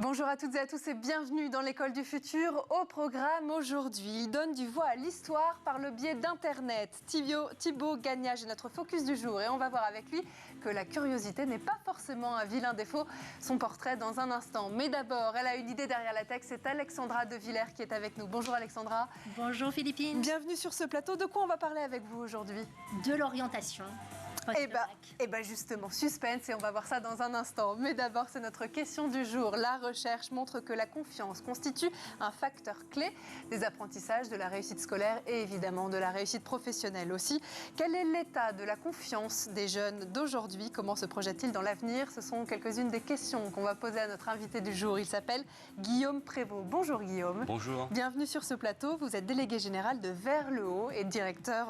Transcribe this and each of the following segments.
Bonjour à toutes et à tous et bienvenue dans l'École du Futur. Au programme aujourd'hui, il donne du voix à l'histoire par le biais d'Internet. Thibaut Gagnage est notre focus du jour et on va voir avec lui que la curiosité n'est pas forcément un vilain défaut. Son portrait dans un instant. Mais d'abord, elle a une idée derrière la tech, c'est Alexandra De Villers qui est avec nous. Bonjour Alexandra. Bonjour Philippine. Bienvenue sur ce plateau. De quoi on va parler avec vous aujourd'hui? De l'orientation. Et bah justement, suspense et on va voir ça dans un instant. Mais d'abord, c'est notre question du jour. La recherche montre que la confiance constitue un facteur clé des apprentissages, de la réussite scolaire et évidemment de la réussite professionnelle aussi. Quel est l'état de la confiance des jeunes d'aujourd'hui? Comment se projettent-ils dans l'avenir? Ce sont quelques-unes des questions qu'on va poser à notre invité du jour. Il s'appelle Guillaume Prévost. Bonjour Guillaume. Bonjour. Bienvenue sur ce plateau. Vous êtes délégué général de Vers le Haut et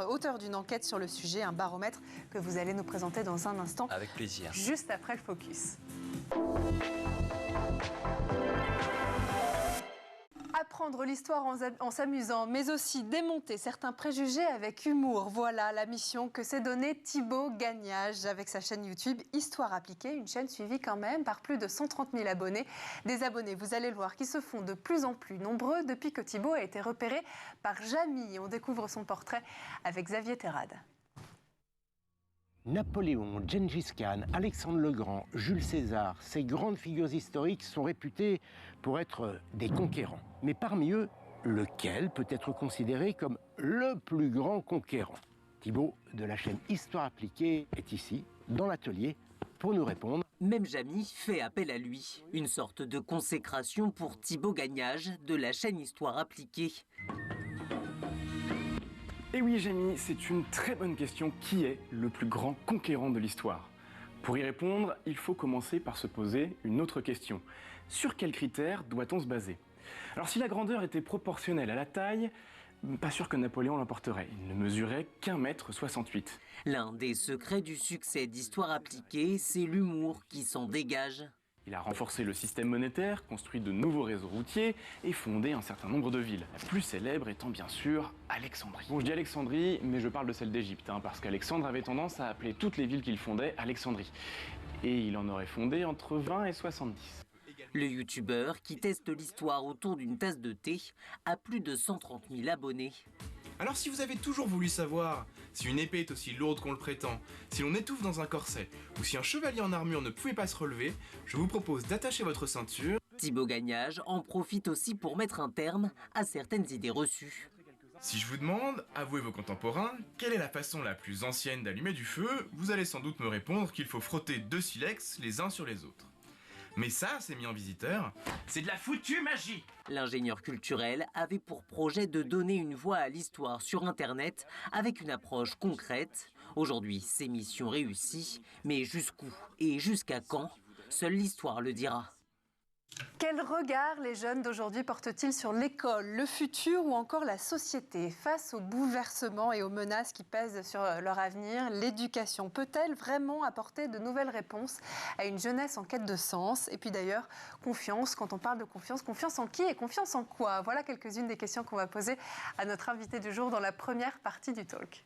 auteur d'une enquête sur le sujet, un baromètre que vous allez nous présenter dans un instant. Avec plaisir. Juste après le focus. Apprendre l'histoire en s'amusant, mais aussi démonter certains préjugés avec humour. Voilà la mission que s'est donnée Thibaut Gagnage avec sa chaîne YouTube Histoire appliquée, une chaîne suivie quand même par plus de 130 000 abonnés. Des abonnés, vous allez le voir, qui se font de plus en plus nombreux depuis que Thibaut a été repéré par Jamy. On découvre son portrait avec Xavier Terrade. Napoléon, Gengis Khan, Alexandre le Grand, Jules César, ces grandes figures historiques sont réputées pour être des conquérants. Mais parmi eux, lequel peut être considéré comme le plus grand conquérant? Thibaut, de la chaîne Histoire appliquée, est ici, dans l'atelier, pour nous répondre. Même Jamy fait appel à lui. Une sorte de consécration pour Thibaut Gagnage, de la chaîne Histoire appliquée. Et oui, Jamy, c'est une très bonne question. Qui est le plus grand conquérant de l'histoire? Pour y répondre, il faut commencer par se poser une autre question. Sur quels critères doit-on se baser? Alors, si la grandeur était proportionnelle à la taille, pas sûr que Napoléon l'emporterait. Il ne mesurait qu'1,68 m. L'un des secrets du succès d'Histoire appliquée, c'est l'humour qui s'en dégage. Il a renforcé le système monétaire, construit de nouveaux réseaux routiers et fondé un certain nombre de villes. La plus célèbre étant bien sûr Alexandrie. Bon, je dis Alexandrie, mais je parle de celle d'Égypte, parce qu'Alexandre avait tendance à appeler toutes les villes qu'il fondait Alexandrie. Et il en aurait fondé entre 20 et 70. Le youtubeur, qui teste l'histoire autour d'une tasse de thé, a plus de 130 000 abonnés. Alors si vous avez toujours voulu savoir si une épée est aussi lourde qu'on le prétend, si l'on étouffe dans un corset, ou si un chevalier en armure ne pouvait pas se relever, je vous propose d'attacher votre ceinture. Thibaut Gagnage en profite aussi pour mettre un terme à certaines idées reçues. Si je vous demande, avouez vos contemporains, quelle est la façon la plus ancienne d'allumer du feu, vous allez sans doute me répondre qu'il faut frotter 2 silex les uns sur les autres. Mais ça, c'est mis en visiteur, c'est de la foutue magie! L'ingénieur culturel avait pour projet de donner une voix à l'histoire sur Internet avec une approche concrète. Aujourd'hui, c'est mission réussie, mais jusqu'où et jusqu'à quand? Seule l'histoire le dira. Quel regard les jeunes d'aujourd'hui portent-ils sur l'école, le futur ou encore la société? Face aux bouleversements et aux menaces qui pèsent sur leur avenir, l'éducation peut-elle vraiment apporter de nouvelles réponses à une jeunesse en quête de sens? Et puis d'ailleurs, confiance, quand on parle de confiance, confiance en qui et confiance en quoi? Voilà quelques-unes des questions qu'on va poser à notre invité du jour dans la première partie du talk.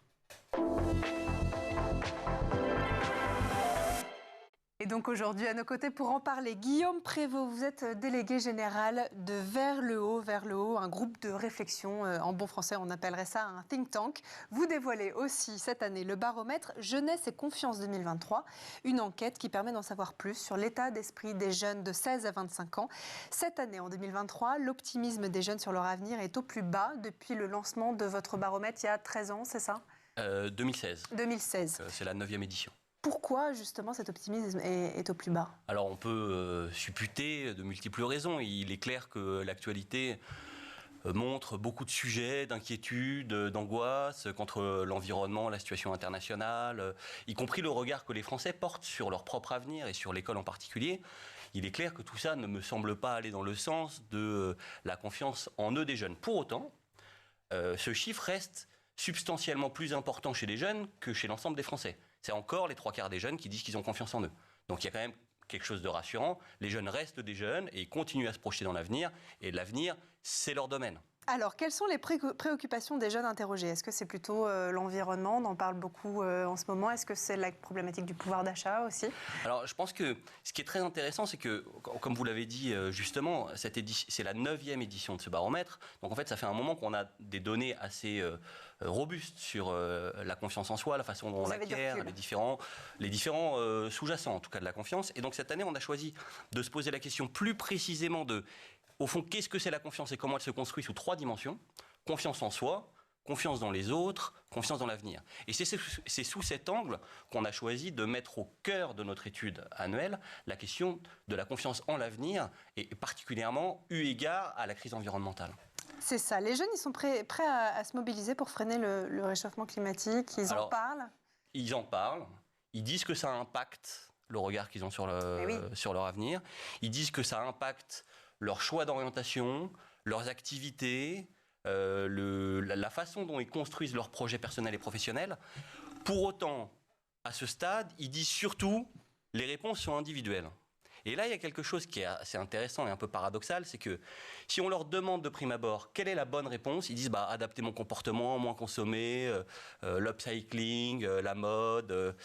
Et donc aujourd'hui, à nos côtés, pour en parler, Guillaume Prévost, vous êtes délégué général de Vers le Haut. Vers le Haut, un groupe de réflexion, en bon français, on appellerait ça un think tank. Vous dévoilez aussi cette année le baromètre Jeunesse et Confiance 2023, une enquête qui permet d'en savoir plus sur l'état d'esprit des jeunes de 16 à 25 ans. Cette année, en 2023, l'optimisme des jeunes sur leur avenir est au plus bas depuis le lancement de votre baromètre il y a 13 ans, c'est ça? 2016. 2016. C'est la 9e édition. Pourquoi, justement, cet optimisme est au plus bas? Alors, on peut supputer de multiples raisons. Il est clair que l'actualité montre beaucoup de sujets, d'inquiétude, d'angoisse contre l'environnement, la situation internationale, y compris le regard que les Français portent sur leur propre avenir et sur l'école en particulier. Il est clair que tout ça ne me semble pas aller dans le sens de la confiance en eux des jeunes. Pour autant, ce chiffre reste substantiellement plus important chez les jeunes que chez l'ensemble des Français. C'est encore les 3/4 des jeunes qui disent qu'ils ont confiance en eux. Donc il y a quand même quelque chose de rassurant. Les jeunes restent des jeunes et ils continuent à se projeter dans l'avenir. Et l'avenir, c'est leur domaine. Alors, quelles sont les préoccupations des jeunes interrogés? Est-ce que c'est plutôt l'environnement? On en parle beaucoup en ce moment. Est-ce que c'est la problématique du pouvoir d'achat aussi? Alors, je pense que ce qui est très intéressant, c'est que, comme vous l'avez dit justement, c'est la 9e édition de ce baromètre. Donc, en fait, ça fait un moment qu'on a des données assez robustes sur la confiance en soi, la façon dont on l'acquiert, les différents sous-jacents, en tout cas, de la confiance. Et donc, cette année, on a choisi de se poser la question plus précisément de, au fond, qu'est-ce que c'est la confiance et comment elle se construit sous 3 dimensions. Confiance en soi, confiance dans les autres, confiance dans l'avenir. Et c'est sous cet angle qu'on a choisi de mettre au cœur de notre étude annuelle la question de la confiance en l'avenir, et particulièrement eu égard à la crise environnementale. C'est ça. Les jeunes, ils sont prêts à se mobiliser pour freiner le réchauffement climatique. Ils en parlent. Ils en parlent. Ils disent que ça impacte le regard qu'ils ont sur leur avenir. Ils disent que ça impacte leur choix d'orientation, leurs activités, la façon dont ils construisent leurs projets personnels et professionnels. Pour autant, à ce stade, ils disent surtout les réponses sont individuelles. Et là, il y a quelque chose qui est assez intéressant et un peu paradoxal, c'est que si on leur demande de prime abord quelle est la bonne réponse, ils disent adapter mon comportement, moins consommer, l'upcycling, la mode,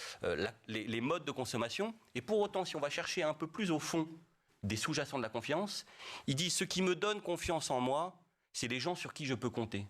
les modes de consommation. Et pour autant, si on va chercher un peu plus au fond des sous-jacents de la confiance, ils disent ce qui me donne confiance en moi, c'est les gens sur qui je peux compter.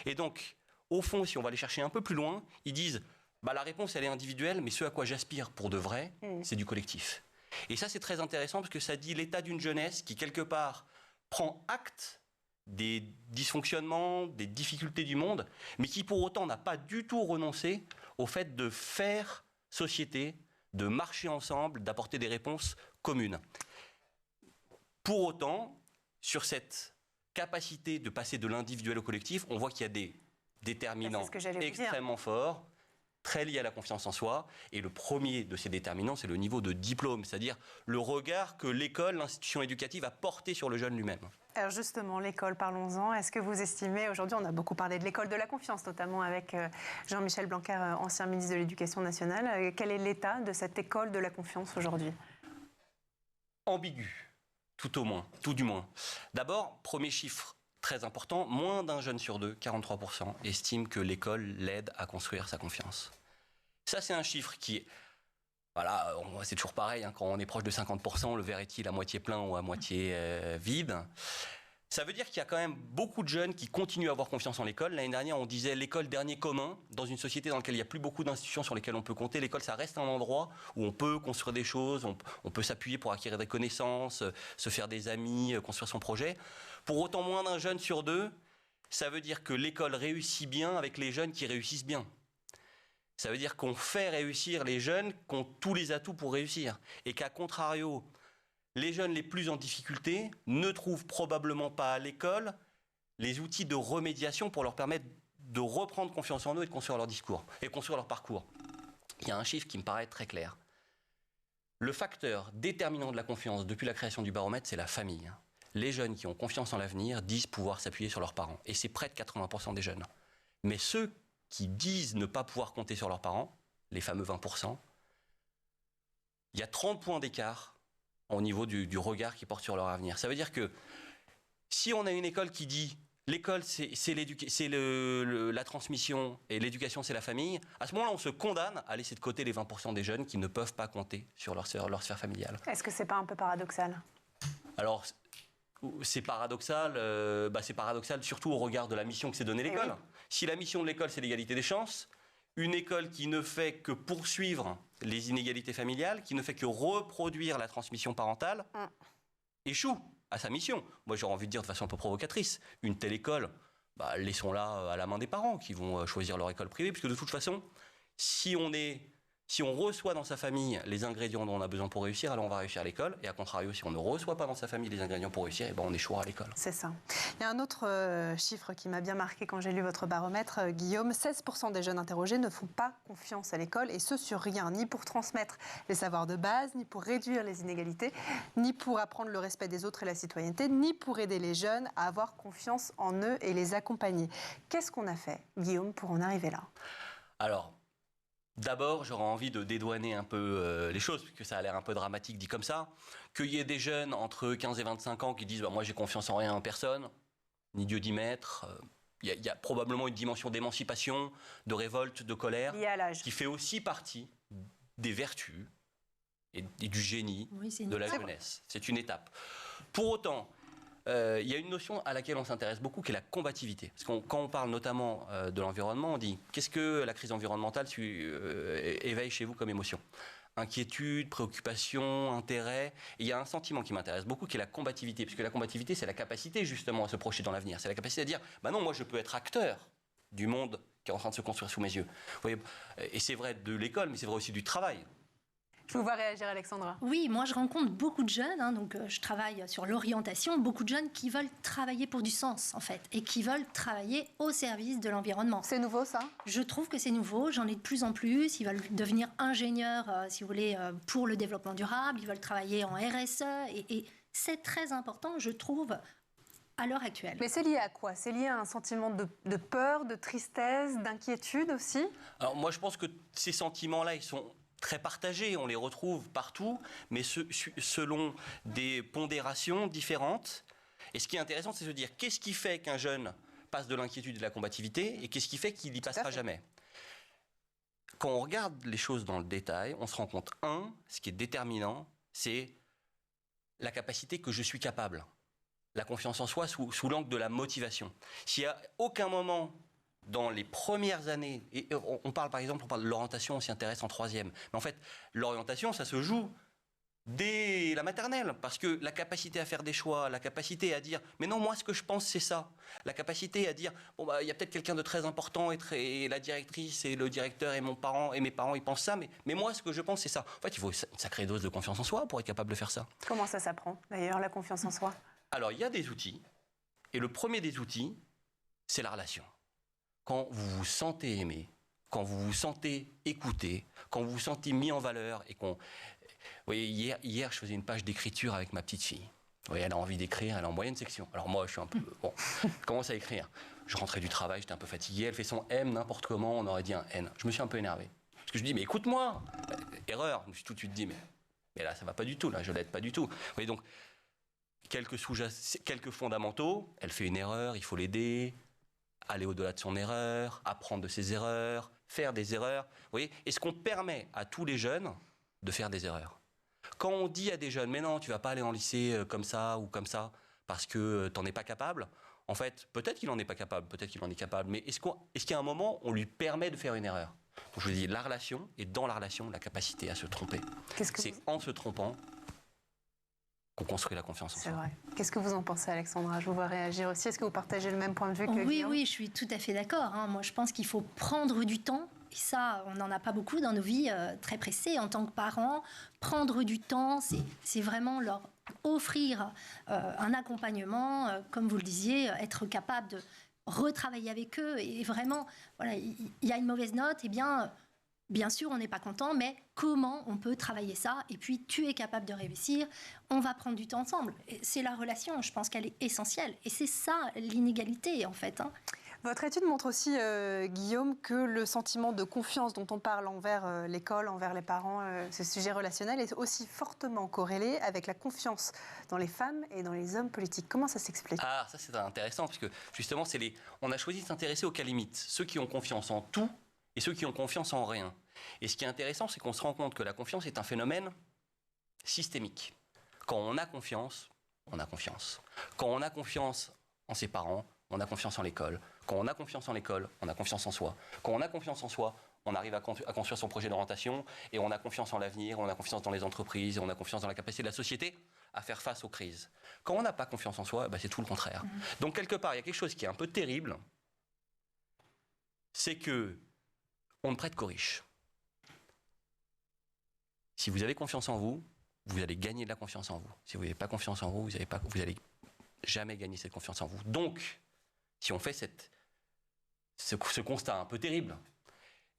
Et donc, au fond, si on va aller chercher un peu plus loin, ils disent la réponse elle est individuelle, mais ce à quoi j'aspire pour de vrai, c'est du collectif. Et ça, c'est très intéressant parce que ça dit l'état d'une jeunesse qui, quelque part, prend acte des dysfonctionnements, des difficultés du monde, mais qui, pour autant, n'a pas du tout renoncé au fait de faire société, de marcher ensemble, d'apporter des réponses communes. Pour autant, sur cette capacité de passer de l'individuel au collectif, on voit qu'il y a des déterminants extrêmement forts, très liés à la confiance en soi. Et le premier de ces déterminants, c'est le niveau de diplôme, c'est-à-dire le regard que l'école, l'institution éducative a porté sur le jeune lui-même. Alors justement, l'école, parlons-en. Est-ce que vous estimez, aujourd'hui on a beaucoup parlé de l'école de la confiance, notamment avec Jean-Michel Blanquer, ancien ministre de l'Éducation nationale. Quel est l'état de cette école de la confiance aujourd'hui? Ambigu. Tout du moins. D'abord, premier chiffre très important, moins d'un jeune sur deux, 43%, estime que l'école l'aide à construire sa confiance. Ça, c'est un chiffre qui, voilà, c'est toujours pareil, quand on est proche de 50%, le verre est-il à moitié plein ou à moitié vide? Ça veut dire qu'il y a quand même beaucoup de jeunes qui continuent à avoir confiance en l'école. L'année dernière, on disait l'école dernier commun. Dans une société dans laquelle il n'y a plus beaucoup d'institutions sur lesquelles on peut compter, l'école, ça reste un endroit où on peut construire des choses, on peut s'appuyer pour acquérir des connaissances, se faire des amis, construire son projet. Pour autant, moins d'un jeune sur deux, ça veut dire que l'école réussit bien avec les jeunes qui réussissent bien. Ça veut dire qu'on fait réussir les jeunes qui ont tous les atouts pour réussir. Et qu'à contrario, les jeunes les plus en difficulté ne trouvent probablement pas à l'école les outils de remédiation pour leur permettre de reprendre confiance en eux et de construire leur discours et construire leur parcours. Il y a un chiffre qui me paraît très clair. Le facteur déterminant de la confiance depuis la création du baromètre, c'est la famille. Les jeunes qui ont confiance en l'avenir disent pouvoir s'appuyer sur leurs parents. Et c'est près de 80% des jeunes. Mais ceux qui disent ne pas pouvoir compter sur leurs parents, les fameux 20%, il y a 30 points d'écart au niveau du regard qu'ils portent sur leur avenir. Ça veut dire que si on a une école qui dit l'école c'est la transmission et l'éducation c'est la famille, à ce moment-là on se condamne à laisser de côté les 20% des jeunes qui ne peuvent pas compter sur leur sphère familiale. Est-ce que c'est pas un peu paradoxal? Alors c'est paradoxal, c'est paradoxal surtout au regard de la mission que s'est donnée l'école. Oui. Si la mission de l'école c'est l'égalité des chances, une école qui ne fait que poursuivre les inégalités familiales, qui ne fait que reproduire la transmission parentale, échoue à sa mission. Moi, j'aurais envie de dire de façon un peu provocatrice, une telle école, laissons-la à la main des parents qui vont choisir leur école privée, puisque de toute façon, si on reçoit dans sa famille les ingrédients dont on a besoin pour réussir, alors on va réussir à l'école. Et à contrario, si on ne reçoit pas dans sa famille les ingrédients pour réussir, on échouera à l'école. C'est ça. Il y a un autre chiffre qui m'a bien marqué quand j'ai lu votre baromètre, Guillaume. 16% des jeunes interrogés ne font pas confiance à l'école, et ce sur rien, ni pour transmettre les savoirs de base, ni pour réduire les inégalités, ni pour apprendre le respect des autres et la citoyenneté, ni pour aider les jeunes à avoir confiance en eux et les accompagner. Qu'est-ce qu'on a fait, Guillaume, pour en arriver là? Alors, d'abord, j'aurais envie de dédouaner un peu les choses, puisque ça a l'air un peu dramatique dit comme ça. Qu'il y ait des jeunes entre 15 et 25 ans qui disent « moi j'ai confiance en rien, en personne », ni Dieu d'y mettre. Il y a probablement une dimension d'émancipation, de révolte, de colère, Lié à l'âge. qui fait aussi partie des vertus et du génie de la jeunesse. C'est une étape. Pour autant, il y a une notion à laquelle on s'intéresse beaucoup, qui est la combativité. Parce que quand on parle notamment de l'environnement, on dit qu'est-ce que la crise environnementale éveille chez vous comme émotion? Inquiétude, préoccupation, intérêt. Et il y a un sentiment qui m'intéresse beaucoup, qui est la combativité. Puisque la combativité, c'est la capacité justement à se projeter dans l'avenir. C'est la capacité à dire, bah non, moi je peux être acteur du monde qui est en train de se construire sous mes yeux. Vous voyez, et c'est vrai de l'école, mais c'est vrai aussi du travail. Je vous vois réagir, Alexandra. Oui, moi je rencontre beaucoup de jeunes, donc je travaille sur l'orientation, beaucoup de jeunes qui veulent travailler pour du sens en fait, et qui veulent travailler au service de l'environnement. C'est nouveau ça? Je trouve que c'est nouveau, j'en ai de plus en plus, ils veulent devenir ingénieurs, si vous voulez, pour le développement durable, ils veulent travailler en RSE, et c'est très important, je trouve, à l'heure actuelle. Mais c'est lié à quoi? C'est lié à un sentiment de peur, de tristesse, d'inquiétude aussi? Alors moi je pense que ces sentiments-là, ils sont très partagés, on les retrouve partout, mais selon des pondérations différentes. Et ce qui est intéressant, c'est de se dire qu'est-ce qui fait qu'un jeune passe de l'inquiétude et de la combativité, et qu'est-ce qui fait qu'il n'y passera jamais. Quand on regarde les choses dans le détail, on se rend compte, ce qui est déterminant, c'est la capacité que je suis capable. La confiance en soi sous l'angle de la motivation. S'il n'y a aucun moment dans les premières années, et on parle par exemple, de l'orientation, on s'y intéresse en 3e, mais en fait, l'orientation, ça se joue dès la maternelle, parce que la capacité à faire des choix, la capacité à dire, mais non, moi, ce que je pense, c'est ça. La capacité à dire, bon, bah, il y a peut-être quelqu'un de très important, et la directrice, et le directeur, et mes parents, ils pensent ça, mais moi, ce que je pense, c'est ça. En fait, il faut une sacrée dose de confiance en soi pour être capable de faire ça. Comment ça s'apprend, d'ailleurs, la confiance en soi? Alors, il y a des outils, et le premier des outils, c'est la relation. Quand vous vous sentez aimé, quand vous vous sentez écouté, quand vous vous sentez mis en valeur, et qu'on... Vous voyez, hier, je faisais une page d'écriture avec ma petite fille. Vous voyez, elle a envie d'écrire, elle est en moyenne section. Alors moi, je suis un peu... Bon, je commence à écrire. Je rentrais du travail, j'étais un peu fatigué. Elle fait son M n'importe comment, on aurait dit un N. Je me suis un peu énervé. Parce que je dis, mais écoute-moi. Erreur. Je me suis tout de suite dit, mais là, ça va pas du tout, là, je l'aide pas du tout. Vous voyez, donc, quelques fondamentaux. Elle fait une erreur, il faut l'aider. Aller au-delà de son erreur, apprendre de ses erreurs, faire des erreurs. Vous voyez, est-ce qu'on permet à tous les jeunes de faire des erreurs? Quand on dit à des jeunes, mais non, tu vas pas aller en lycée comme ça ou comme ça, parce que tu n'en es pas capable, en fait, peut-être qu'il n'en est pas capable, peut-être qu'il en est capable, mais est-ce qu'il y a un moment où on lui permet de faire une erreur? Donc je dis la relation, et dans la relation, la capacité à se tromper. C'est en se trompant qu'on construit la confiance en soi. C'est vrai. Qu'est-ce que vous en pensez, Alexandra? Je vous vois réagir aussi. Est-ce que vous partagez le même point de vue que Guillaume? Oui, je suis tout à fait d'accord. Moi, je pense qu'il faut prendre du temps. Et ça, on n'en a pas beaucoup dans nos vies très pressées en tant que parents. Prendre du temps, c'est vraiment leur offrir un accompagnement, comme vous le disiez, être capable de retravailler avec eux. Et vraiment, voilà, il y a une mauvaise note, eh bien sûr, on n'est pas content, mais comment on peut travailler ça? Et puis, tu es capable de réussir, on va prendre du temps ensemble. C'est la relation, je pense qu'elle est essentielle. Et c'est ça, l'inégalité, en fait. Votre étude montre aussi, Guillaume, que le sentiment de confiance dont on parle envers l'école, envers les parents, ce sujet relationnel, est aussi fortement corrélé avec la confiance dans les femmes et dans les hommes politiques. Comment ça s'explique? Ah, ça c'est intéressant, parce que justement, on a choisi de s'intéresser aux cas limites. Ceux qui ont confiance en tout et ceux qui ont confiance en rien. Et ce qui est intéressant, c'est qu'on se rend compte que la confiance est un phénomène systémique. Quand on a confiance, on a confiance. Quand on a confiance en ses parents, on a confiance en l'école. Quand on a confiance en l'école, on a confiance en soi. Quand on a confiance en soi, on arrive à construire son projet d'orientation, et on a confiance en l'avenir, on a confiance dans les entreprises, et on a confiance dans la capacité de la société à faire face aux crises. Quand on n'a pas confiance en soi, c'est tout le contraire. Donc quelque part, il y a quelque chose qui est un peu terrible, c'est que on ne prête qu'aux riches. Si vous avez confiance en vous, vous allez gagner de la confiance en vous. Si vous n'avez pas confiance en vous, vous n'allez jamais gagner cette confiance en vous. Donc, si on fait ce constat un peu terrible,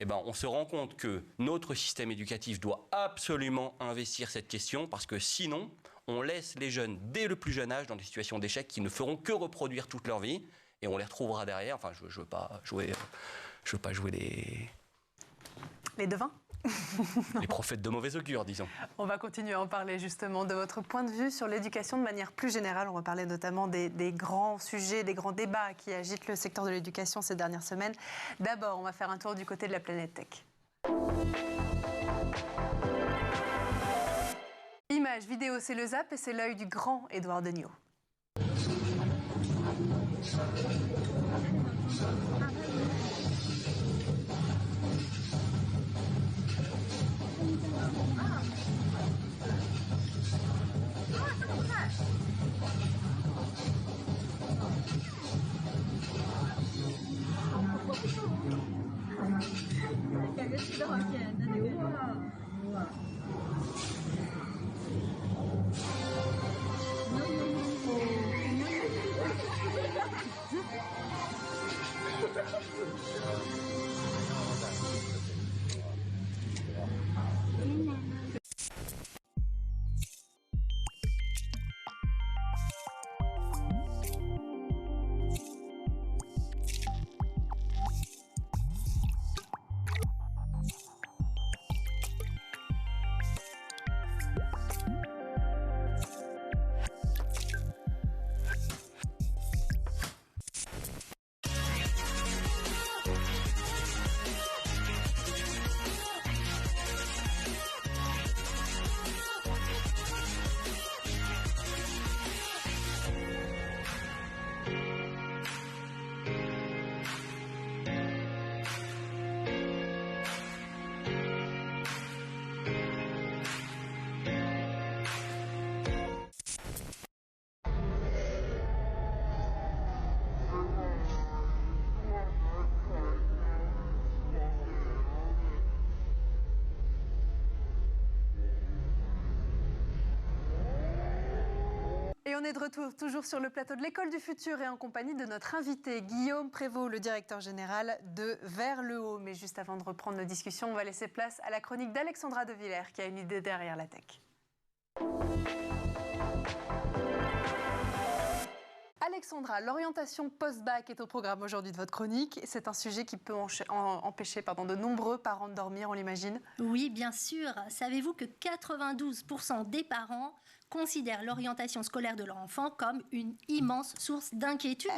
on se rend compte que notre système éducatif doit absolument investir cette question, parce que sinon, on laisse les jeunes, dès le plus jeune âge, dans des situations d'échec qui ne feront que reproduire toute leur vie, et on les retrouvera derrière. Enfin, je veux pas jouer les... Les devins? les prophètes de mauvais augure, disons. On va continuer à en parler justement de votre point de vue sur l'éducation de manière plus générale. On va parler notamment des grands sujets, des grands débats qui agitent le secteur de l'éducation ces dernières semaines. D'abord, on va faire un tour du côté de la planète tech. Images, vidéo, c'est le Zap et c'est l'œil du grand Édouard Degnaud. Et on est de retour toujours sur le plateau de l'École du Futur et en compagnie de notre invité Guillaume Prévost, le directeur général de Vers le Haut. Mais juste avant de reprendre nos discussions, on va laisser place à la chronique d'Alexandra De Villers qui a une idée derrière la tech. Alexandra, l'orientation post-bac est au programme aujourd'hui de votre chronique. C'est un sujet qui peut empêcher de nombreux parents de dormir, on l'imagine. Oui, bien sûr. Savez-vous que 92% des parents considèrent l'orientation scolaire de leur enfant comme une immense source d'inquiétude.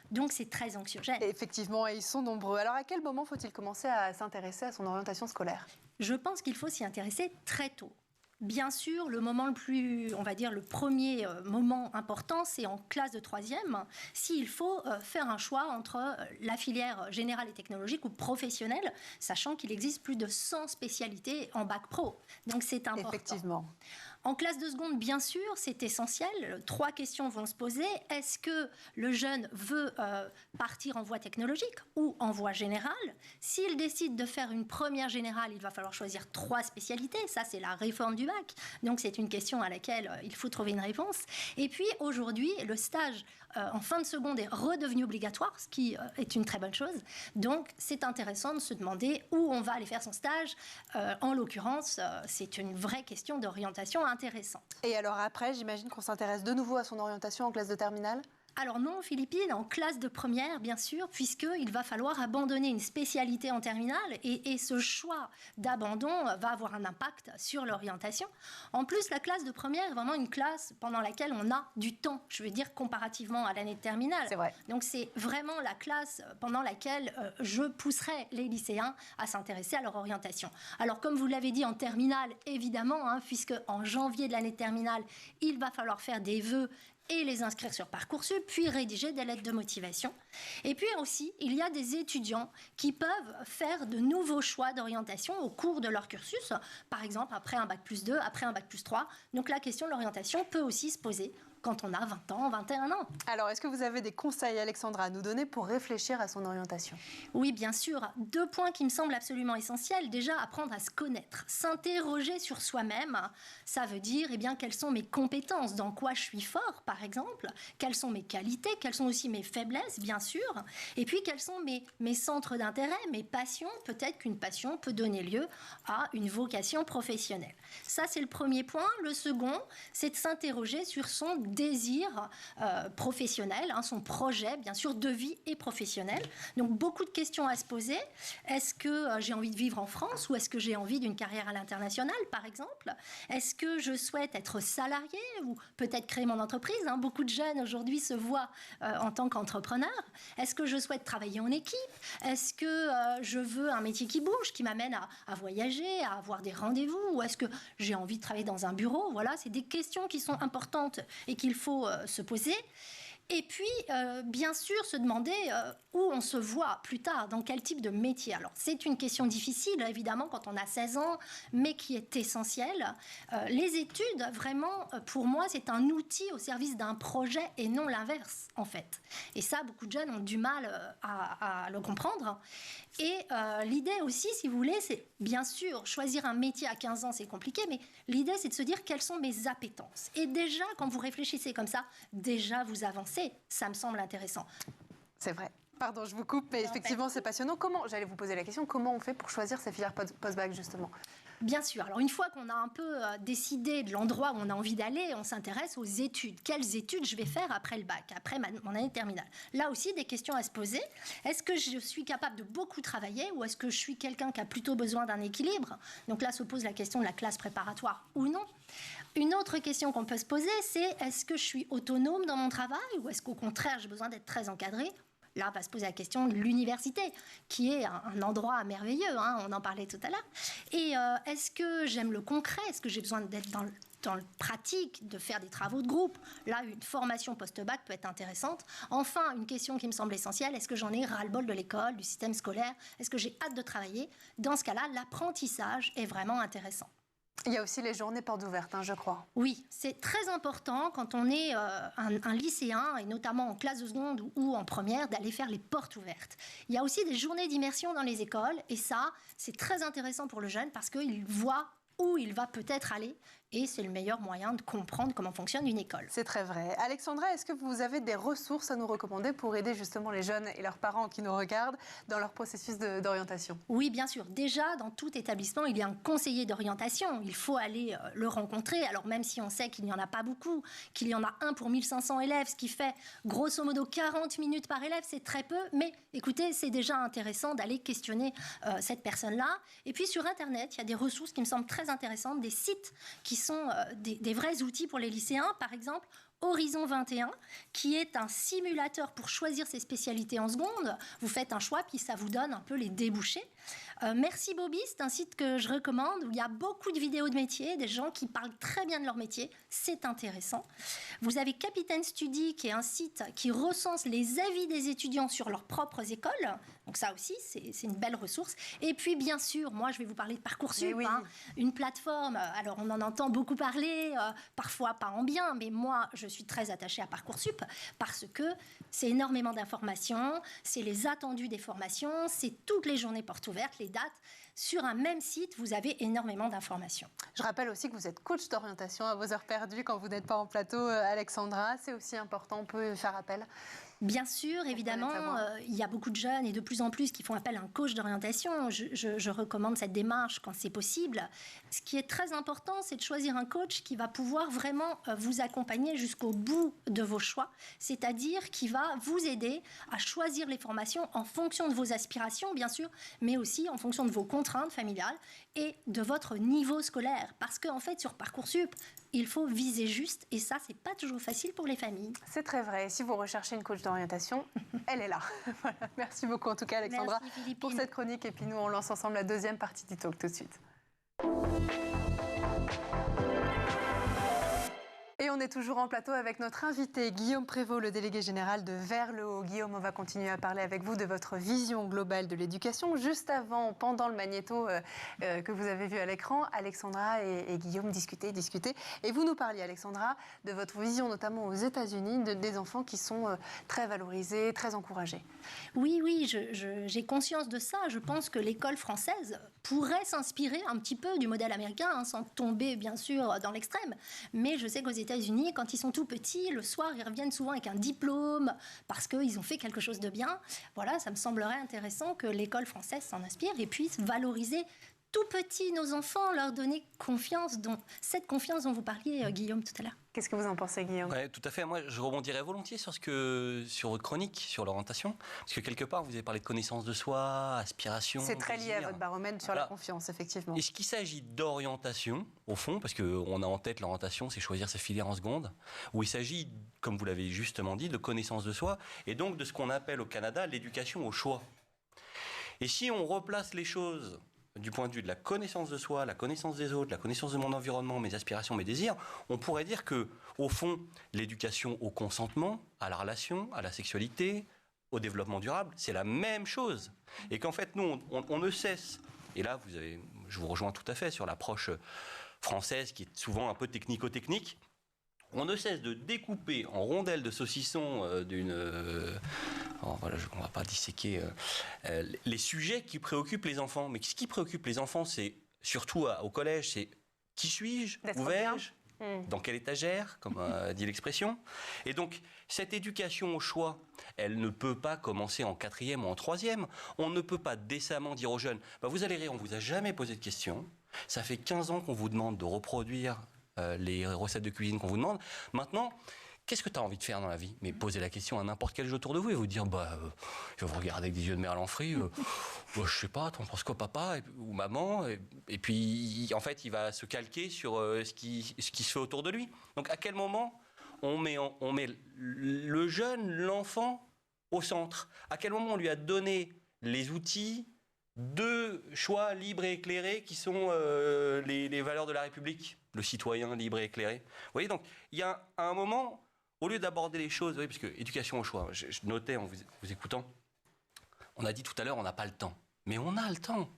Donc c'est très anxiogène. Effectivement, et ils sont nombreux. Alors à quel moment faut-il commencer à s'intéresser à son orientation scolaire ? Je pense qu'il faut s'y intéresser très tôt. Bien sûr, le moment le plus, on va dire, le premier moment important, c'est en classe de 3e, s'il faut faire un choix entre la filière générale et technologique ou professionnelle, sachant qu'il existe plus de 100 spécialités en bac pro. Donc c'est important. Effectivement. En classe de seconde, bien sûr, c'est essentiel. 3 questions vont se poser. Est-ce que le jeune veut partir en voie technologique ou en voie générale ? S'il décide de faire une première générale, il va falloir choisir 3 spécialités. Ça, c'est la réforme du bac. Donc, c'est une question à laquelle il faut trouver une réponse. Et puis, aujourd'hui, le stage en fin de seconde est redevenu obligatoire, ce qui est une très bonne chose. Donc, c'est intéressant de se demander où on va aller faire son stage. En l'occurrence, c'est une vraie question d'orientation intéressante. Et alors après, j'imagine qu'on s'intéresse de nouveau à son orientation en classe de terminale ? Alors non, Philippine, en classe de première, bien sûr, puisqu'il va falloir abandonner une spécialité en terminale et ce choix d'abandon va avoir un impact sur l'orientation. En plus, la classe de première est vraiment une classe pendant laquelle on a du temps, je veux dire, comparativement à l'année de terminale. C'est vrai. Donc c'est vraiment la classe pendant laquelle je pousserai les lycéens à s'intéresser à leur orientation. Alors comme vous l'avez dit, en terminale, évidemment, puisque en janvier de l'année de terminale, il va falloir faire des vœux et les inscrire sur Parcoursup, puis rédiger des lettres de motivation. Et puis aussi, il y a des étudiants qui peuvent faire de nouveaux choix d'orientation au cours de leur cursus, par exemple après un bac plus 2, après un bac plus 3. Donc la question de l'orientation peut aussi se poser quand on a 20 ans, 21 ans. Alors, est-ce que vous avez des conseils, Alexandra, à nous donner pour réfléchir à son orientation ? Oui, bien sûr. 2 points qui me semblent absolument essentiels. Déjà, apprendre à se connaître. S'interroger sur soi-même, ça veut dire quelles sont mes compétences, dans quoi je suis fort, par exemple, quelles sont mes qualités, quelles sont aussi mes faiblesses, bien sûr, et puis quels sont mes centres d'intérêt, mes passions. Peut-être qu'une passion peut donner lieu à une vocation professionnelle. Ça, c'est le premier point. Le second, c'est de s'interroger sur son désir professionnel, son projet, bien sûr, de vie et professionnel. Donc, beaucoup de questions à se poser. Est-ce que j'ai envie de vivre en France ou est-ce que j'ai envie d'une carrière à l'international, par exemple? Est-ce que je souhaite être salarié ou peut-être créer mon entreprise? Beaucoup de jeunes aujourd'hui se voient en tant qu'entrepreneurs. Est-ce que je souhaite travailler en équipe? Est-ce que je veux un métier qui bouge, qui m'amène à voyager, à avoir des rendez-vous? Ou est-ce que j'ai envie de travailler dans un bureau? Voilà, c'est des questions qui sont importantes et qu'il faut se poser. Et puis, bien sûr, se demander où on se voit plus tard, dans quel type de métier. Alors, c'est une question difficile, évidemment, quand on a 16 ans, mais qui est essentielle. Les études, vraiment, pour moi, c'est un outil au service d'un projet et non l'inverse, en fait. Et ça, beaucoup de jeunes ont du mal à le comprendre. Et l'idée aussi, si vous voulez, c'est bien sûr, choisir un métier à 15 ans, c'est compliqué, mais l'idée, c'est de se dire quelles sont mes appétences. Et déjà, quand vous réfléchissez comme ça, déjà, vous avancez. Ça me semble intéressant. C'est vrai. Pardon, je vous coupe, mais effectivement, c'est passionnant. J'allais vous poser la question, comment on fait pour choisir ces filières post-bac, justement? Bien sûr. Alors, une fois qu'on a un peu décidé de l'endroit où on a envie d'aller, on s'intéresse aux études. Quelles études je vais faire après le bac, après mon année terminale? Là aussi, des questions à se poser. Est-ce que je suis capable de beaucoup travailler ou est-ce que je suis quelqu'un qui a plutôt besoin d'un équilibre? Donc là, se pose la question de la classe préparatoire ou non. Une autre question qu'on peut se poser, c'est est-ce que je suis autonome dans mon travail ou est-ce qu'au contraire, j'ai besoin d'être très encadrée? Là, on va se poser la question de l'université, qui est un endroit merveilleux, on en parlait tout à l'heure. Et est-ce que j'aime le concret? Est-ce que j'ai besoin d'être dans le pratique, de faire des travaux de groupe? Là, une formation post-bac peut être intéressante. Enfin, une question qui me semble essentielle, est-ce que j'en ai ras-le-bol de l'école, du système scolaire? Est-ce que j'ai hâte de travailler? Dans ce cas-là, l'apprentissage est vraiment intéressant. Il y a aussi les journées portes ouvertes, je crois. Oui, c'est très important quand on est un lycéen, et notamment en classe de seconde ou en première, d'aller faire les portes ouvertes. Il y a aussi des journées d'immersion dans les écoles, et ça, c'est très intéressant pour le jeune parce qu'il voit où il va peut-être aller, et c'est le meilleur moyen de comprendre comment fonctionne une école. C'est très vrai. Alexandra, est-ce que vous avez des ressources à nous recommander pour aider justement les jeunes et leurs parents qui nous regardent dans leur processus d'orientation? Oui, bien sûr. Déjà, dans tout établissement, il y a un conseiller d'orientation. Il faut aller le rencontrer. Alors même si on sait qu'il n'y en a pas beaucoup, qu'il y en a un pour 1500 élèves, ce qui fait grosso modo 40 minutes par élève, c'est très peu. Mais écoutez, c'est déjà intéressant d'aller questionner cette personne-là. Et puis sur Internet, il y a des ressources qui me semblent très intéressantes, des sites qui sont des vrais outils pour les lycéens. Par exemple, Horizon 21, qui est un simulateur pour choisir ses spécialités en seconde. Vous faites un choix, puis ça vous donne un peu les débouchés. Merci Bobby, c'est un site que je recommande où il y a beaucoup de vidéos de métier, des gens qui parlent très bien de leur métier. C'est intéressant. Vous avez Capitaine Study, qui est un site qui recense les avis des étudiants sur leurs propres écoles. Donc ça aussi, c'est une belle ressource. Et puis bien sûr, moi je vais vous parler de Parcoursup, oui. Une plateforme. Alors on en entend beaucoup parler, parfois pas en bien, mais moi je suis très attachée à Parcoursup parce que c'est énormément d'informations, c'est les attendus des formations, c'est toutes les journées portes ouvertes, les dates. Sur un même site, vous avez énormément d'informations. Je rappelle aussi que vous êtes coach d'orientation à vos heures perdues quand vous n'êtes pas en plateau, Alexandra. C'est aussi important, on peut faire appel. Bien sûr, évidemment, il y a beaucoup de jeunes et de plus en plus qui font appel à un coach d'orientation. Je recommande cette démarche quand c'est possible. Ce qui est très important, c'est de choisir un coach qui va pouvoir vraiment vous accompagner jusqu'au bout de vos choix, c'est-à-dire qui va vous aider à choisir les formations en fonction de vos aspirations, bien sûr, mais aussi en fonction de vos contraintes familiales et de votre niveau scolaire. Parce qu'en fait, sur Parcoursup, il faut viser juste et ça, c'est pas toujours facile pour les familles. C'est très vrai. Si vous recherchez une coach d'orientation, elle est là. Voilà. Merci beaucoup en tout cas, Alexandra, pour cette chronique. Et puis nous, on lance ensemble la deuxième partie du talk tout de suite. Et on est toujours en plateau avec notre invité Guillaume Prévost, le délégué général de Vers le Haut. Guillaume, on va continuer à parler avec vous de votre vision globale de l'éducation. Juste avant, pendant le magnéto que vous avez vu à l'écran, Alexandra et Guillaume discutaient. Et vous nous parliez, Alexandra, de votre vision, notamment aux États-Unis, des enfants qui sont très valorisés, très encouragés. Oui, j'ai conscience de ça. Je pense que l'école française pourrait s'inspirer un petit peu du modèle américain, sans tomber, bien sûr, dans l'extrême. Mais je sais qu'aux États-Unis, quand ils sont tout petits, le soir, ils reviennent souvent avec un diplôme parce qu'ils ont fait quelque chose de bien. Voilà, ça me semblerait intéressant que l'école française s'en inspire et puisse valoriser tout petits, nos enfants, leur donner cette confiance dont vous parliez, Guillaume, tout à l'heure. Qu'est-ce que vous en pensez, Guillaume? Ouais, tout à fait. Moi, je rebondirais volontiers sur votre chronique, sur l'orientation. Parce que quelque part, vous avez parlé de connaissance de soi, aspiration. C'est très lié à votre baromètre sur la confiance, effectivement. Est-ce qu'il s'agit d'orientation, au fond, parce qu'on a en tête l'orientation, c'est choisir sa filière en seconde, ou il s'agit, comme vous l'avez justement dit, de connaissance de soi, et donc de ce qu'on appelle au Canada l'éducation au choix. Et si on replace les choses du point de vue de la connaissance de soi, la connaissance des autres, la connaissance de mon environnement, mes aspirations, mes désirs, on pourrait dire que, au fond, l'éducation au consentement, à la relation, à la sexualité, au développement durable, c'est la même chose. Et qu'en fait, nous, on ne cesse. Et là, je vous rejoins tout à fait sur l'approche française qui est souvent un peu technico-technique. On ne cesse de découper en rondelles de saucisson on ne va pas disséquer les sujets qui préoccupent les enfants. Mais ce qui préoccupe les enfants, c'est surtout au collège, c'est qui suis-je, où vais-je, dans quelle étagère, comme dit l'expression. Et donc, cette éducation au choix, elle ne peut pas commencer en 4e ou en 3e. On ne peut pas décemment dire aux jeunes, vous allez rire, on ne vous a jamais posé de questions. Ça fait 15 ans qu'on vous demande de reproduire les recettes de cuisine qu'on vous demande. Maintenant, qu'est-ce que tu as envie de faire dans la vie? Mais posez la question à n'importe quel jeu autour de vous et vous dire, il va vous regarder avec des yeux de merlan frit. Je sais pas, t'en penses quoi, papa ou maman? Et puis, en fait, il va se calquer sur ce qui se fait autour de lui. Donc, à quel moment on met le jeune, l'enfant, au centre? À quel moment on lui a donné les outils de choix libres et éclairés qui sont les valeurs de la République, le citoyen libre et éclairé? Vous voyez, donc, il y a un moment, au lieu d'aborder les choses, oui, parce que éducation au choix, je notais en vous écoutant, on a dit tout à l'heure, on n'a pas le temps. Mais on a le temps.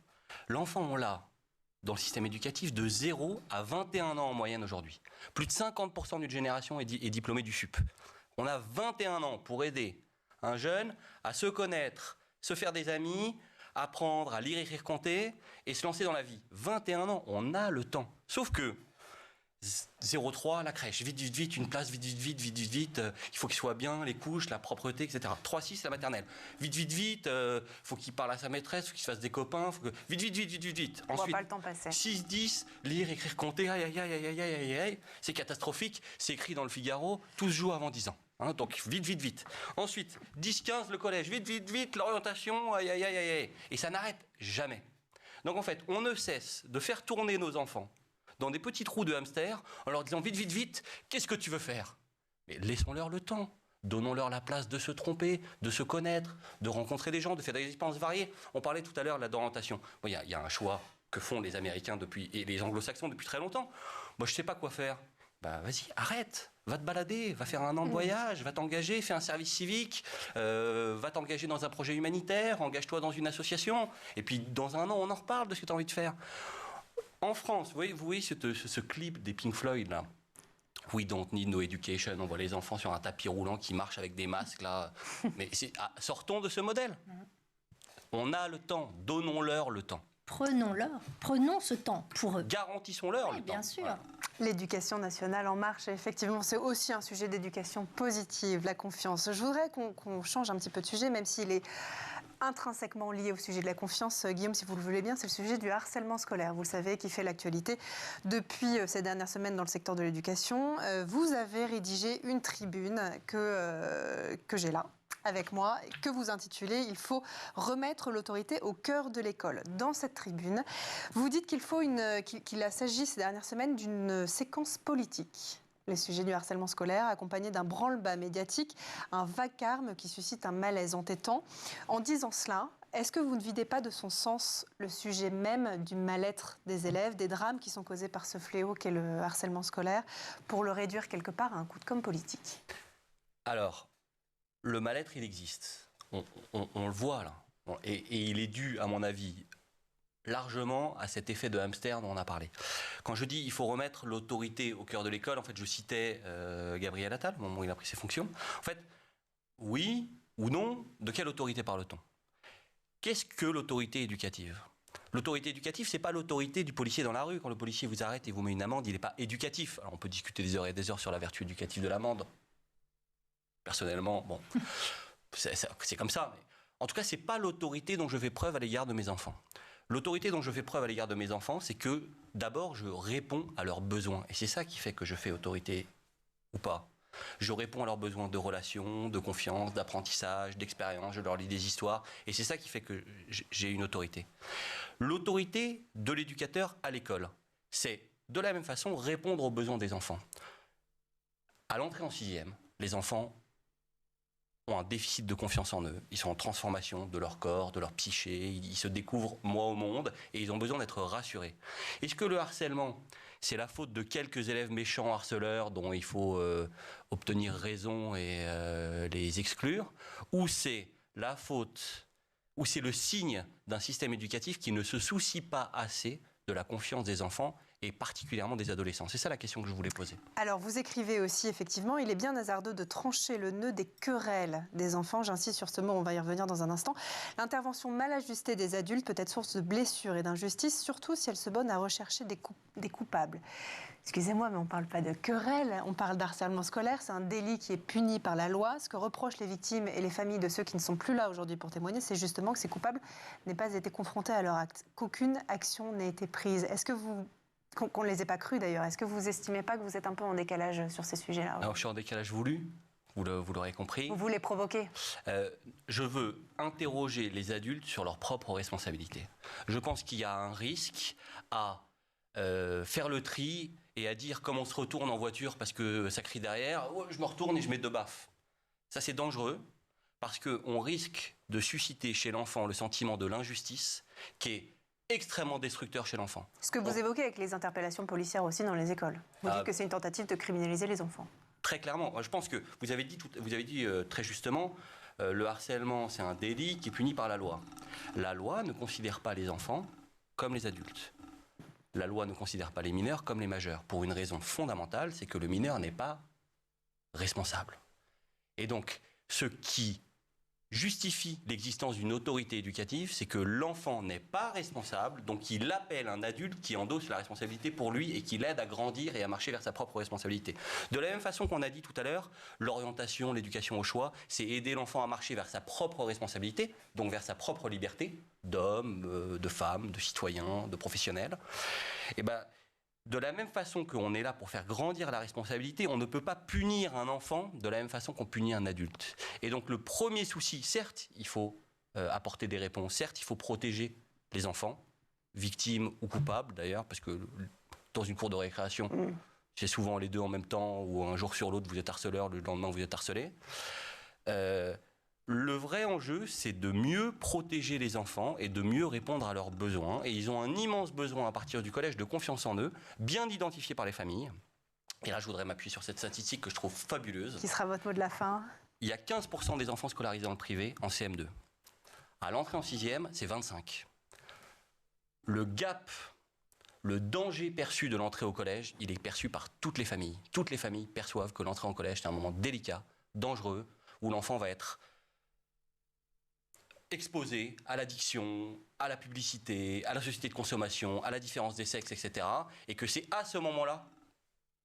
L'enfant, on l'a dans le système éducatif de 0 à 21 ans en moyenne aujourd'hui. Plus de 50% d'une génération est diplômée du SUP. On a 21 ans pour aider un jeune à se connaître, se faire des amis, apprendre à lire, écrire, compter et se lancer dans la vie. 21 ans, on a le temps. Sauf que 0,3, la crèche, vite, une place, vite, il faut qu'il soit bien, les couches, la propreté, etc. 3,6, la maternelle. Vite, faut qu'il parle à sa maîtresse, faut qu'il se fasse des copains, vite. On Ensuite, voit pas le temps passer. 6, 10, lire, écrire, compter, aïe, c'est catastrophique, c'est écrit dans le Figaro, tout se joue avant 10 ans. Donc vite. Ensuite, 10, 15, le collège, vite, l'orientation, aïe. Et ça n'arrête jamais. Donc en fait, on ne cesse de faire tourner nos enfants dans des petits trous de hamster en leur disant vite, qu'est-ce que tu veux faire? Mais laissons-leur le temps. Donnons-leur la place de se tromper, de se connaître, de rencontrer des gens, de faire des expériences variées. On parlait tout à l'heure de l'orientation. Il y a un choix que font les Américains et les Anglo-Saxons depuis très longtemps. Moi, je ne sais pas quoi faire. Vas-y, arrête, va te balader, va faire un an de voyage, va t'engager, fais un service civique, va t'engager dans un projet humanitaire, engage-toi dans une association, et puis dans un an, on en reparle de ce que tu as envie de faire. En France, vous voyez ce clip des Pink Floyd, là. We don't need no education. On voit les enfants sur un tapis roulant qui marchent avec des masques, là. Mais sortons de ce modèle. On a le temps, donnons-leur le temps. Prenons ce temps pour eux. Garantissons-leur le temps. Bien sûr. Voilà. L'éducation nationale en marche, effectivement, c'est aussi un sujet d'éducation positive, la confiance. Je voudrais qu'on change un petit peu de sujet, même s'il est intrinsèquement lié au sujet de la confiance. Guillaume, si vous le voulez bien, c'est le sujet du harcèlement scolaire, vous le savez, qui fait l'actualité depuis ces dernières semaines dans le secteur de l'éducation. Vous avez rédigé une tribune que j'ai là, avec moi, que vous intitulez « Il faut remettre l'autorité au cœur de l'école ». Dans cette tribune, vous dites qu'il s'agit ces dernières semaines d'une séquence politique. Les sujets du harcèlement scolaire, accompagnés d'un branle-bas médiatique, un vacarme qui suscite un malaise entêtant. En disant cela, est-ce que vous ne videz pas de son sens le sujet même du mal-être des élèves, des drames qui sont causés par ce fléau qu'est le harcèlement scolaire, pour le réduire quelque part à un coup de com' politique? Alors, le mal-être, il existe. On le voit, là. Et il est dû, à mon avis, largement à cet effet de hamster dont on a parlé. Quand je dis il faut remettre l'autorité au cœur de l'école, en fait, je citais Gabriel Attal, au moment où il a pris ses fonctions. En fait, oui ou non, de quelle autorité parle-t-on? Qu'est-ce que l'autorité éducative? L'autorité éducative, c'est pas l'autorité du policier dans la rue. Quand le policier vous arrête et vous met une amende, il n'est pas éducatif. Alors, on peut discuter des heures et des heures sur la vertu éducative de l'amende. Personnellement, bon, c'est comme ça. Mais en tout cas, c'est pas l'autorité dont je fais preuve à l'égard de mes enfants. L'autorité dont je fais preuve à l'égard de mes enfants, c'est que d'abord, je réponds à leurs besoins. Et c'est ça qui fait que je fais autorité ou pas. Je réponds à leurs besoins de relations, de confiance, d'apprentissage, d'expérience. Je leur lis des histoires. Et c'est ça qui fait que j'ai une autorité. L'autorité de l'éducateur à l'école, c'est de la même façon répondre aux besoins des enfants. À l'entrée en 6e, les enfants ont un déficit de confiance en eux. Ils sont en transformation de leur corps, de leur psyché. Ils se découvrent moi au monde et ils ont besoin d'être rassurés. Est-ce que le harcèlement, c'est la faute de quelques élèves méchants harceleurs dont il faut obtenir raison et les exclure, ou c'est la faute, ou c'est le signe d'un système éducatif qui ne se soucie pas assez de la confiance des enfants et particulièrement des adolescents? C'est ça la question que je voulais poser. Alors, vous écrivez aussi, effectivement, il est bien hasardeux de trancher le nœud des querelles des enfants. J'insiste sur ce mot, on va y revenir dans un instant. L'intervention mal ajustée des adultes peut être source de blessures et d'injustice, surtout si elle se borne à rechercher des coupables. Excusez-moi, mais on ne parle pas de querelle, on parle d'harcèlement scolaire. C'est un délit qui est puni par la loi. Ce que reprochent les victimes et les familles de ceux qui ne sont plus là aujourd'hui pour témoigner, c'est justement que ces coupables n'aient pas été confrontés à leur acte, qu'aucune action n'ait été prise. Est-ce que vous... Qu'on ne les ait pas crus d'ailleurs. Est-ce que vous estimez pas que vous êtes un peu en décalage sur ces sujets-là? Alors, je suis en décalage voulu, vous l'aurez compris. Vous voulez provoquer? Je veux interroger les adultes sur leurs propres responsabilités. Je pense qu'il y a un risque à faire le tri et à dire comme on se retourne en voiture parce que ça crie derrière, oh, je me retourne et je mets 2 baffes. Ça, c'est dangereux parce qu'on risque de susciter chez l'enfant le sentiment de l'injustice qui est extrêmement destructeur chez l'enfant. Ce que vous évoquez avec les interpellations policières aussi dans les écoles. Vous dites que c'est une tentative de criminaliser les enfants. Très clairement. Je pense que vous avez dit très justement, le harcèlement, c'est un délit qui est puni par la loi. La loi ne considère pas les enfants comme les adultes. La loi ne considère pas les mineurs comme les majeurs. Pour une raison fondamentale, c'est que le mineur n'est pas responsable. Et donc, ce qui justifie l'existence d'une autorité éducative, c'est que l'enfant n'est pas responsable, donc il appelle un adulte qui endosse la responsabilité pour lui et qui l'aide à grandir et à marcher vers sa propre responsabilité. De la même façon qu'on a dit tout à l'heure, l'orientation, l'éducation au choix, c'est aider l'enfant à marcher vers sa propre responsabilité, donc vers sa propre liberté, d'homme, de femme, de citoyen, de professionnel. Et ben, de la même façon qu'on est là pour faire grandir la responsabilité, on ne peut pas punir un enfant de la même façon qu'on punit un adulte. Et donc le premier souci, certes, il faut apporter des réponses, certes, il faut protéger les enfants, victimes ou coupables d'ailleurs, parce que dans une cour de récréation, c'est souvent les deux en même temps, ou un jour sur l'autre, vous êtes harceleur, le lendemain, vous êtes harcelé. Le vrai enjeu, c'est de mieux protéger les enfants et de mieux répondre à leurs besoins. Et ils ont un immense besoin à partir du collège de confiance en eux, bien identifié par les familles. Et là, je voudrais m'appuyer sur cette statistique que je trouve fabuleuse. Qui sera votre mot de la fin? Il y a 15% des enfants scolarisés dans le privé en CM2. À l'entrée en 6e, c'est 25. Le gap, le danger perçu de l'entrée au collège, il est perçu par toutes les familles. Toutes les familles perçoivent que l'entrée en collège, c'est un moment délicat, dangereux, où l'enfant va être exposé à l'addiction, à la publicité, à la société de consommation, à la différence des sexes, etc. Et que c'est à ce moment-là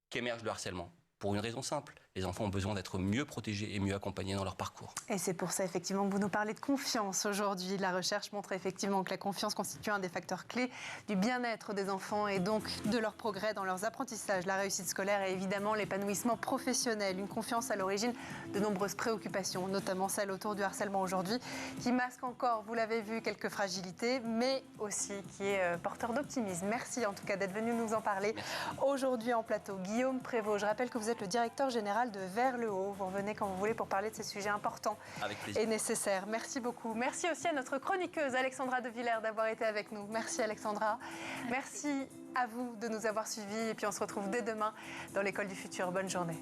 qu'émerge le harcèlement. Pour une raison simple, les enfants ont besoin d'être mieux protégés et mieux accompagnés dans leur parcours. Et c'est pour ça, effectivement, que vous nous parlez de confiance aujourd'hui. La recherche montre effectivement que la confiance constitue un des facteurs clés du bien-être des enfants et donc de leur progrès dans leurs apprentissages, la réussite scolaire et évidemment l'épanouissement professionnel. Une confiance à l'origine de nombreuses préoccupations, notamment celle autour du harcèlement aujourd'hui, qui masque encore, vous l'avez vu, quelques fragilités, mais aussi qui est porteur d'optimisme. Merci en tout cas d'être venu nous en parler. Aujourd'hui en plateau, Guillaume Prévost. Je rappelle que vous êtes le directeur général de Vers le Haut. Vous revenez quand vous voulez pour parler de ces sujets importants et nécessaires. Merci beaucoup. Merci aussi à notre chroniqueuse Alexandra De Villers d'avoir été avec nous. Merci Alexandra. Merci à vous de nous avoir suivis et puis on se retrouve dès demain dans l'École du Futur. Bonne journée.